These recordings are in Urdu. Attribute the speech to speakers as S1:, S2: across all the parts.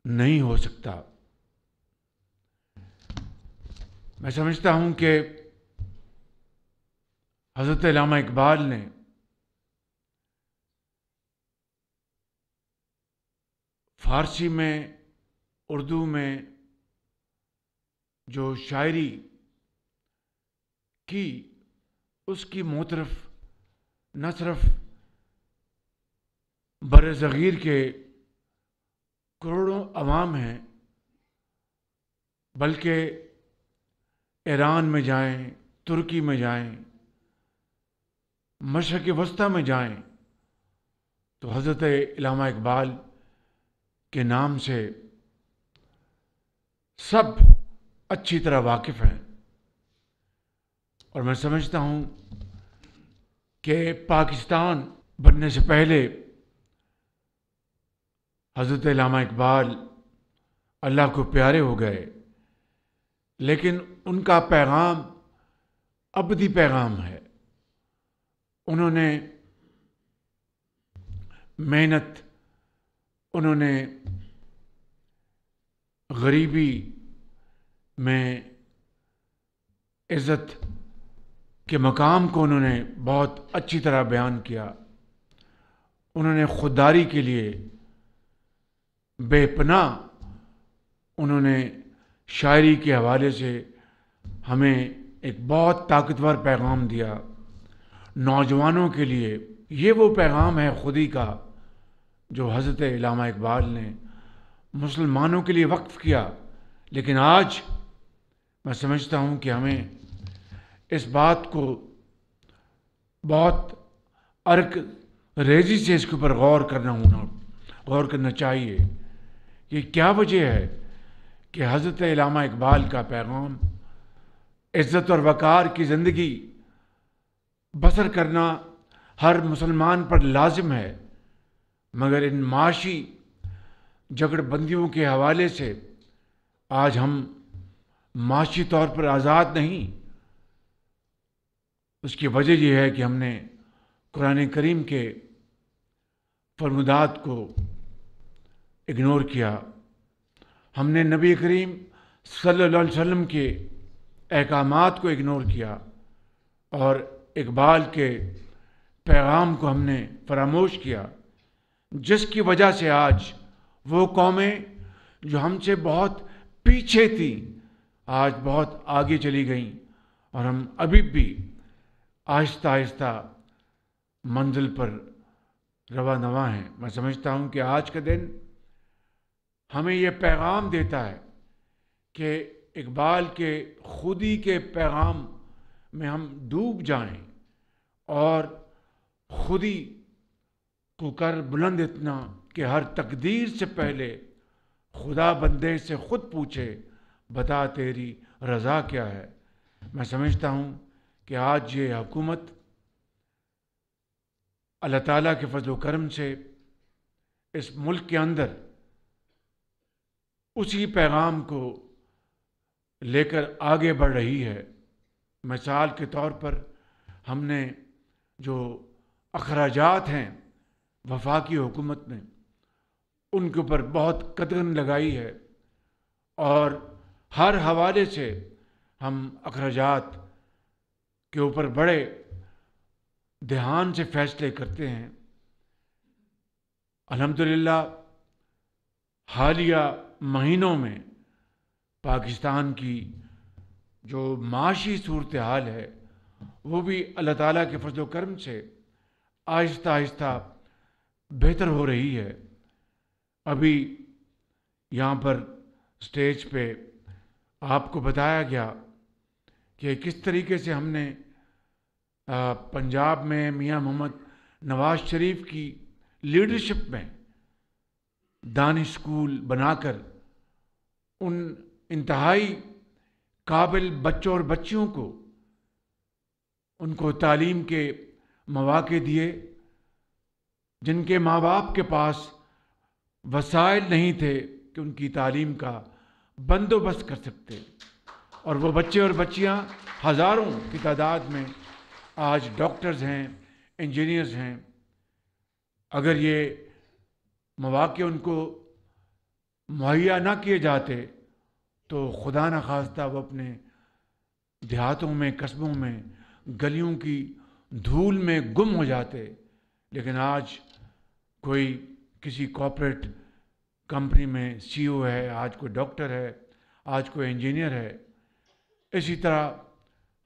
S1: نہیں ہو سکتا۔ میں سمجھتا ہوں کہ حضرت علامہ اقبال نے فارسی میں، اردو میں جو شاعری کی، اس کی موترف نہ صرف بر صغیر کے کروڑوں عوام ہیں، بلکہ ایران میں جائیں، ترکی میں جائیں، مشرق وسطیٰ میں جائیں، تو حضرت علامہ اقبال کے نام سے سب اچھی طرح واقف ہیں۔ اور میں سمجھتا ہوں کہ پاکستان بننے سے پہلے حضرت علامہ اقبال اللہ کو پیارے ہو گئے، لیکن ان کا پیغام ابدی پیغام ہے۔ انہوں نے محنت، انہوں نے غریبی میں عزت کے مقام کو انہوں نے بہت اچھی طرح بیان کیا۔ انہوں نے خودداری کے لیے بے پناہ، انہوں نے شاعری کے حوالے سے ہمیں ایک بہت طاقتور پیغام دیا۔ نوجوانوں کے لیے یہ وہ پیغام ہے خودی کا جو حضرت علامہ اقبال نے مسلمانوں کے لیے وقف کیا۔ لیکن آج میں سمجھتا ہوں کہ ہمیں اس بات کو بہت عرق ریزی سے اس کے اوپر غور کرنا چاہیے کہ کیا وجہ ہے کہ حضرت علامہ اقبال کا پیغام عزت اور وقار کی زندگی بسر کرنا ہر مسلمان پر لازم ہے، مگر ان معاشی جگڑ بندیوں کے حوالے سے آج ہم معاشی طور پر آزاد نہیں۔ اس کی وجہ یہ ہے کہ ہم نے قرآن کریم کے فرمودات کو اگنور کیا، ہم نے نبی کریم صلی اللہ علیہ وسلم کے احکامات کو اگنور کیا، اور اقبال کے پیغام کو ہم نے فراموش کیا، جس کی وجہ سے آج وہ قومیں جو ہم سے بہت پیچھے تھیں آج بہت آگے چلی گئیں، اور ہم ابھی بھی آہستہ آہستہ منزل پر رواں نواں ہیں۔ میں سمجھتا ہوں کہ آج کا دن ہمیں یہ پیغام دیتا ہے کہ اقبال کے خودی کے پیغام میں ہم ڈوب جائیں اور خودی کو کر بلند اتنا کہ ہر تقدیر سے پہلے خدا بندے سے خود پوچھے، بتا تیری رضا کیا ہے۔ میں سمجھتا ہوں کہ آج یہ حکومت اللہ تعالیٰ کے فضل و کرم سے اس ملک کے اندر اسی پیغام کو لے کر آگے بڑھ رہی ہے۔ مثال کے طور پر ہم نے جو اخراجات ہیں وفاقی حکومت میں، ان کے اوپر بہت قدغن لگائی ہے، اور ہر حوالے سے ہم اخراجات کے اوپر بڑے دھیان سے فیصلے کرتے ہیں۔ الحمدللہ حالیہ مہینوں میں پاکستان کی جو معاشی صورتحال ہے وہ بھی اللہ تعالیٰ کے فضل و کرم سے آہستہ آہستہ بہتر ہو رہی ہے۔ ابھی یہاں پر اسٹیج پہ آپ کو بتایا گیا کہ کس طریقے سے ہم نے پنجاب میں میاں محمد نواز شریف کی لیڈرشپ میں دانش اسکول بنا کر ان انتہائی قابل بچوں اور بچیوں کو ان کو تعلیم کے مواقع دیے، جن کے ماں باپ کے پاس وسائل نہیں تھے کہ ان کی تعلیم کا بندوبست کر سکتے، اور وہ بچے اور بچیاں ہزاروں کی تعداد میں آج ڈاکٹرز ہیں، انجینئرز ہیں۔ اگر یہ مواقع ان کو مہیا نہ کیے جاتے تو خدا نہ خواستہ وہ اپنے دیہاتوں میں، قصبوں میں، گلیوں کی دھول میں گم ہو جاتے. لیکن آج کوئی کسی کارپوریٹ کمپنی میں سی او ہے، آج کوئی ڈاکٹر ہے، آج کوئی انجینئر ہے. اسی طرح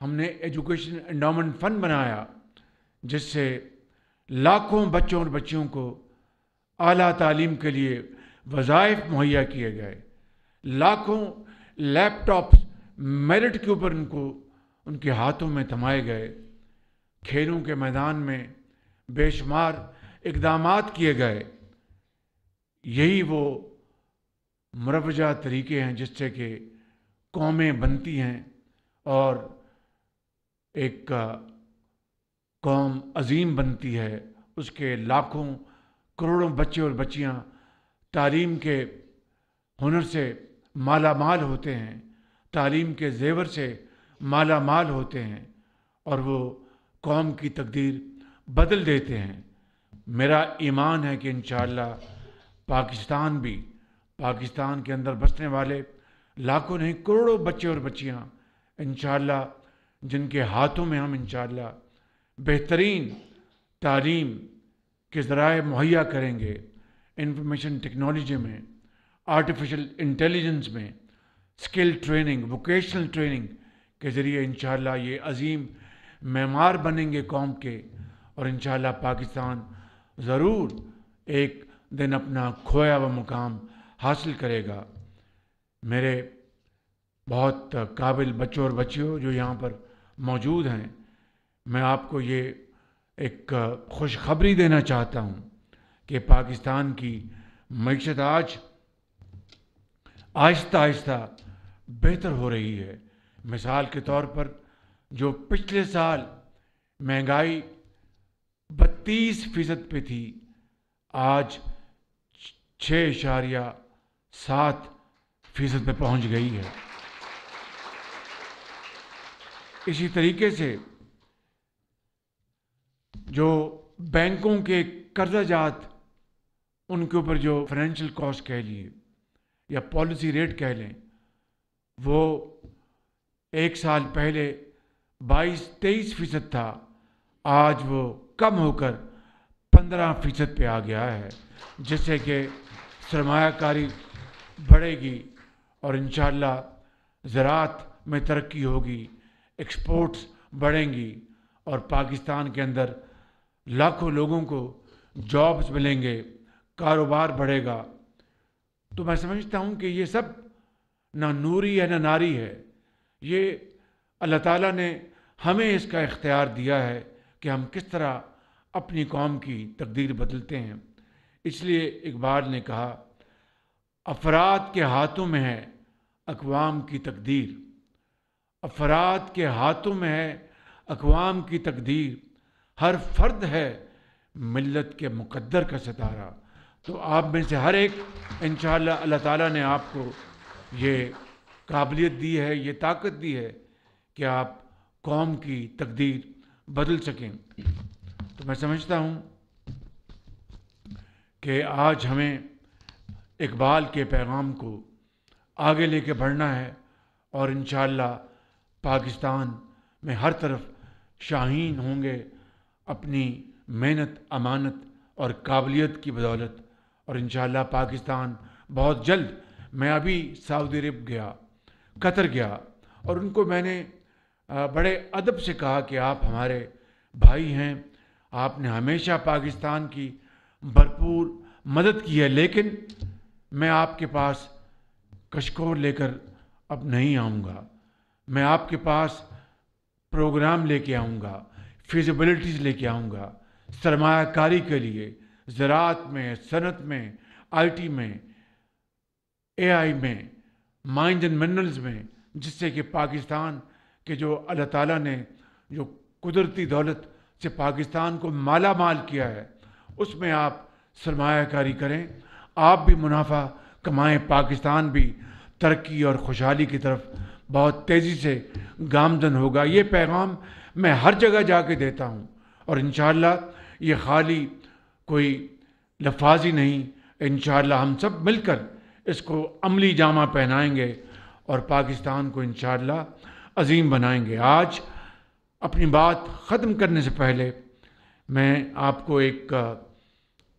S1: ہم نے ایجوکیشن انڈاؤمنٹ فنڈ بنایا جس سے لاکھوں بچوں اور بچیوں کو اعلیٰ تعلیم کے لیے وظائف مہیا کیے گئے. لاکھوں لیپ ٹاپس میرٹ کے اوپر ان کے ہاتھوں میں تھمائے گئے. کھیلوں کے میدان میں بے شمار اقدامات کیے گئے. یہی وہ مروجہ طریقے ہیں جس سے کہ قومیں بنتی ہیں اور ایک قوم عظیم بنتی ہے. اس کے لاکھوں کروڑوں بچے اور بچیاں تعلیم کے ہنر سے مالا مال ہوتے ہیں، تعلیم کے زیور سے مالا مال ہوتے ہیں اور وہ قوم کی تقدیر بدل دیتے ہیں. میرا ایمان ہے کہ انشاءاللہ پاکستان کے اندر بسنے والے لاکھوں نہیں کروڑوں بچے اور بچیاں انشاءاللہ جن کے ہاتھوں میں ہم انشاءاللہ بہترین تعلیم کے ذرائع مہیا کریں گے، انفارمیشن ٹیکنالوجی میں، آرٹیفیشل انٹیلیجنس میں، اسکل ٹریننگ، ووکیشنل ٹریننگ کے ذریعے انشاءاللہ یہ عظیم معمار بنیں گے قوم کے. اور انشاءاللہ پاکستان ضرور ایک دن اپنا کھویا ہوا مقام حاصل کرے گا. میرے بہت قابل بچوں اور بچیوں جو یہاں پر موجود ہیں، میں آپ کو یہ ایک خوشخبری دینا چاہتا ہوں کہ پاکستان کی معیشت آج آہستہ آہستہ بہتر ہو رہی ہے. مثال کے طور پر جو پچھلے سال مہنگائی 32% پہ تھی، آج 6.7% پہ پہنچ گئی ہے. اسی طریقے سے جو بینکوں کے قرضہ جات، ان کے اوپر جو فائنینشیل کاسٹ کہہ لیے یا پالیسی ریٹ کہہ لیں، وہ ایک سال پہلے 22-23% تھا، آج وہ کم ہو کر 15% پہ آ گیا ہے، جس سے کہ سرمایہ کاری بڑھے گی اور انشاءاللہ زراعت میں ترقی ہوگی، ایکسپورٹس بڑھیں گی اور پاکستان کے اندر لاکھوں لوگوں کو جابز ملیں گے، کاروبار بڑھے گا. تو میں سمجھتا ہوں کہ یہ سب نہ نوری ہے نہ ناری ہے، یہ اللہ تعالیٰ نے ہمیں اس کا اختیار دیا ہے کہ ہم کس طرح اپنی قوم کی تقدیر بدلتے ہیں. اس لیے اقبال نے کہا، افراد کے ہاتھوں میں ہے اقوام کی تقدیر، افراد کے ہاتھوں میں ہے اقوام کی تقدیر، ہر فرد ہے ملت کے مقدر کا ستارہ. تو آپ میں سے ہر ایک انشاءاللہ اللہ تعالیٰ نے آپ کو یہ قابلیت دی ہے، یہ طاقت دی ہے کہ آپ قوم کی تقدیر بدل سکیں. تو میں سمجھتا ہوں کہ آج ہمیں اقبال کے پیغام کو آگے لے کے بڑھنا ہے اور انشاءاللہ پاکستان میں ہر طرف شاہین ہوں گے اپنی محنت، امانت اور قابلیت کی بدولت. اور انشاءاللہ پاکستان بہت جلد، میں ابھی سعودی عرب گیا، قطر گیا، اور ان کو میں نے بڑے ادب سے کہا کہ آپ ہمارے بھائی ہیں، آپ نے ہمیشہ پاکستان کی بھرپور مدد کی ہے، لیکن میں آپ کے پاس کشکول لے کر اب نہیں آؤں گا. میں آپ کے پاس پروگرام لے کے آؤں گا، فیزیبلٹیز لے کے آؤں گا، سرمایہ کاری کے لیے زراعت میں، صنعت میں، آئی ٹی میں، اے آئی میں، مائنز اینڈ منرلز میں، جس سے کہ پاکستان کے جو اللہ تعالیٰ نے جو قدرتی دولت سے پاکستان کو مالا مال کیا ہے، اس میں آپ سرمایہ کاری کریں، آپ بھی منافع کمائیں، پاکستان بھی ترقی اور خوشحالی کی طرف بہت تیزی سے گامزن ہوگا. یہ پیغام میں ہر جگہ جا کے دیتا ہوں اور انشاءاللہ یہ خالی کوئی لفاظی نہیں، انشاءاللہ ہم سب مل کر اس کو عملی جامہ پہنائیں گے اور پاکستان کو انشاءاللہ عظیم بنائیں گے۔ آج اپنی بات ختم کرنے سے پہلے میں آپ کو ایک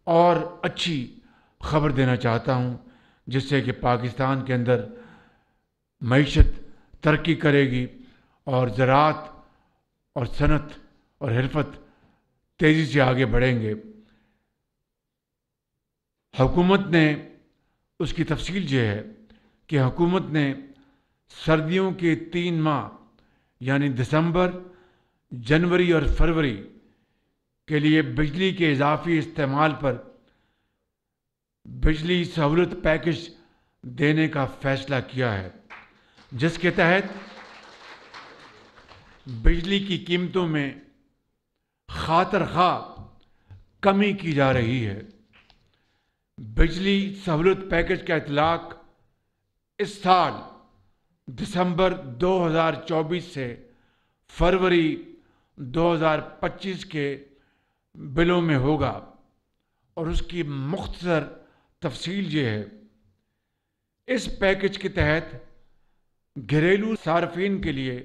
S1: اور اچھی خبر دینا چاہتا ہوں، جس سے کہ پاکستان کے اندر معیشت ترقی کرے گی اور زراعت اور صنعت اور حرفت تیزی سے آگے بڑھیں گے۔ حکومت نے اس کی تفصیل یہ ہے کہ حکومت نے سردیوں کے 3 ماہ یعنی دسمبر، جنوری اور فروری کے لیے بجلی کے اضافی استعمال پر بجلی سہولت پیکج دینے کا فیصلہ کیا ہے، جس کے تحت بجلی کی قیمتوں میں خاطر خواہ کمی کی جا رہی ہے۔ بجلی سہولت پیکج کا اطلاق اس سال دسمبر 2024 سے فروری 2025 کے بلوں میں ہوگا، اور اس کی مختصر تفصیل یہ ہے۔ اس پیکج کے تحت گھریلو صارفین کے لیے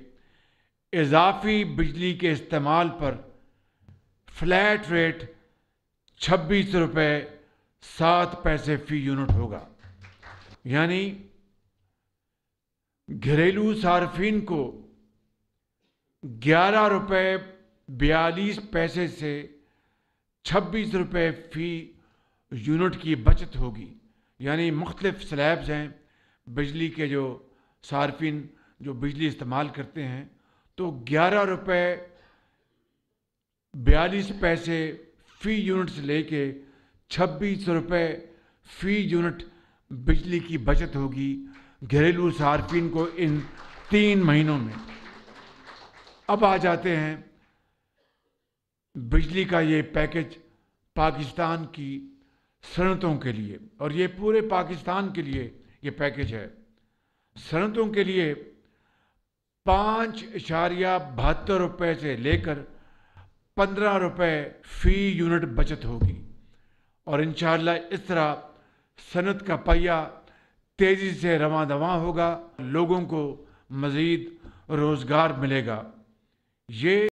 S1: اضافی بجلی کے استعمال پر فلیٹ ریٹ 26 روپے 7 پیسے فی یونٹ ہوگا، یعنی گھریلو صارفین کو 11 روپے 42 پیسے سے 26 روپے فی یونٹ کی بچت ہوگی۔ یعنی مختلف سلیبز ہیں بجلی کے، جو صارفین جو بجلی استعمال کرتے ہیں، تو 11 روپے 42 پیسے فی یونٹ سے لے کے 26 روپے فی یونٹ بجلی کی بچت ہوگی گھریلو صارفین کو ان 3 مہینوں میں۔ اب آ جاتے ہیں بجلی کا یہ پیکج پاکستان کی صنعتوں کے لیے، اور یہ پورے پاکستان کے لیے یہ پیکج ہے۔ صنعتوں کے لیے 5.72 روپے سے لے کر 15 روپے فی یونٹ بچت ہوگی، اور انشاءاللہ اس طرح صنعت کا پہیہ تیزی سے رواں دواں ہوگا، لوگوں کو مزید روزگار ملے گا۔ یہ